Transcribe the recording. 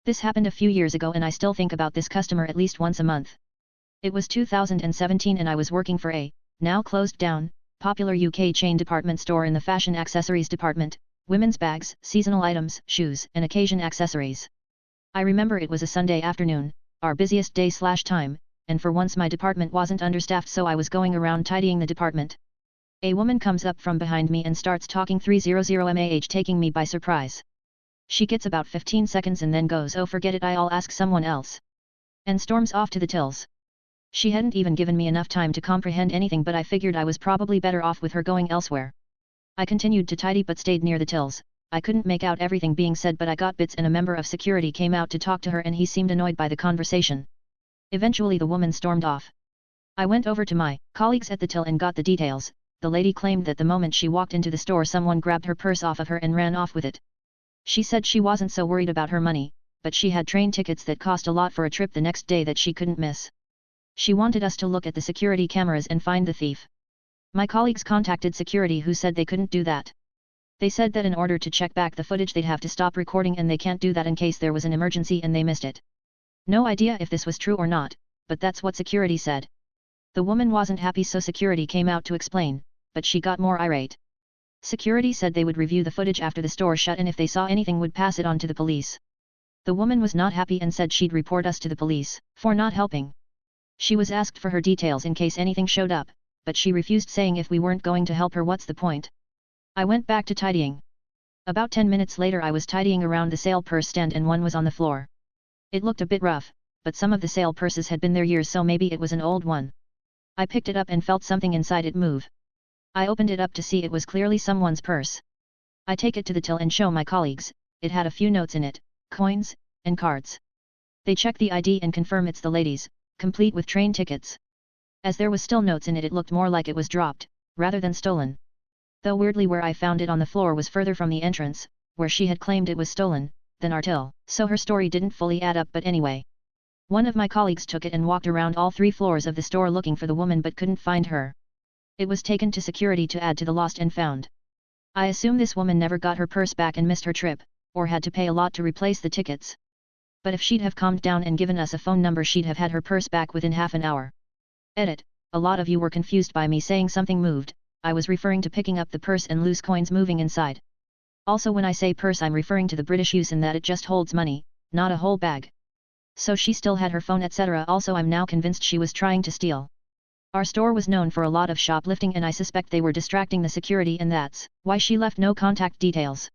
This happened a few years ago and I still think about this customer at least once a month. It was 2017 and I was working for a, now closed down, popular UK chain department store in the fashion accessories department, women's bags, seasonal items, shoes, and occasion accessories. I remember it was a Sunday afternoon, our busiest day/time, and for once my department wasn't understaffed, so I was going around tidying the department. A woman comes up from behind me and starts talking 300 mah, taking me by surprise. She gets about 15 seconds and then goes, "Oh, forget it, I'll ask someone else," and storms off to the tills. She hadn't even given me enough time to comprehend anything, but I figured I was probably better off with her going elsewhere. I continued to tidy but stayed near the tills. I couldn't make out everything being said, but I got bits, and a member of security came out to talk to her and he seemed annoyed by the conversation. Eventually the woman stormed off. I went over to my colleagues at the till and got the details. The lady claimed that the moment she walked into the store someone grabbed her purse off of her and ran off with it. She said she wasn't so worried about her money, but she had train tickets that cost a lot for a trip the next day that she couldn't miss. She wanted us to look at the security cameras and find the thief. My colleagues contacted security, who said they couldn't do that. They said that in order to check back the footage they'd have to stop recording, and they can't do that in case there was an emergency and they missed it. No idea if this was true or not, but that's what security said. The woman wasn't happy, so security came out to explain, but she got more irate. Security said they would review the footage after the store shut, and if they saw anything would pass it on to the police. The woman was not happy and said she'd report us to the police for not helping. She was asked for her details in case anything showed up, but she refused, saying if we weren't going to help her, what's the point? I went back to tidying. About 10 minutes later I was tidying around the sale purse stand and one was on the floor. It looked a bit rough, but some of the sale purses had been there years, so maybe it was an old one. I picked it up and felt something inside it move. I opened it up to see it was clearly someone's purse. I take it to the till and show my colleagues. It had a few notes in it, coins, and cards. They check the ID and confirm it's the lady's, complete with train tickets. As there was still notes in it, it looked more like it was dropped, rather than stolen. Though weirdly, where I found it on the floor was further from the entrance, where she had claimed it was stolen, than our till, so her story didn't fully add up. But anyway. One of my colleagues took it and walked around all 3 floors of the store looking for the woman but couldn't find her. It was taken to security to add to the lost and found. I assume this woman never got her purse back and missed her trip, or had to pay a lot to replace the tickets. But if she'd have calmed down and given us a phone number, she'd have had her purse back within half an hour. Edit. A lot of you were confused by me saying something moved. I was referring to picking up the purse and loose coins moving inside. Also, when I say purse, I'm referring to the British use in that it just holds money, not a whole bag. So she still had her phone, etc. Also, I'm now convinced she was trying to steal. Our store was known for a lot of shoplifting, and I suspect they were distracting the security, and that's why she left no contact details.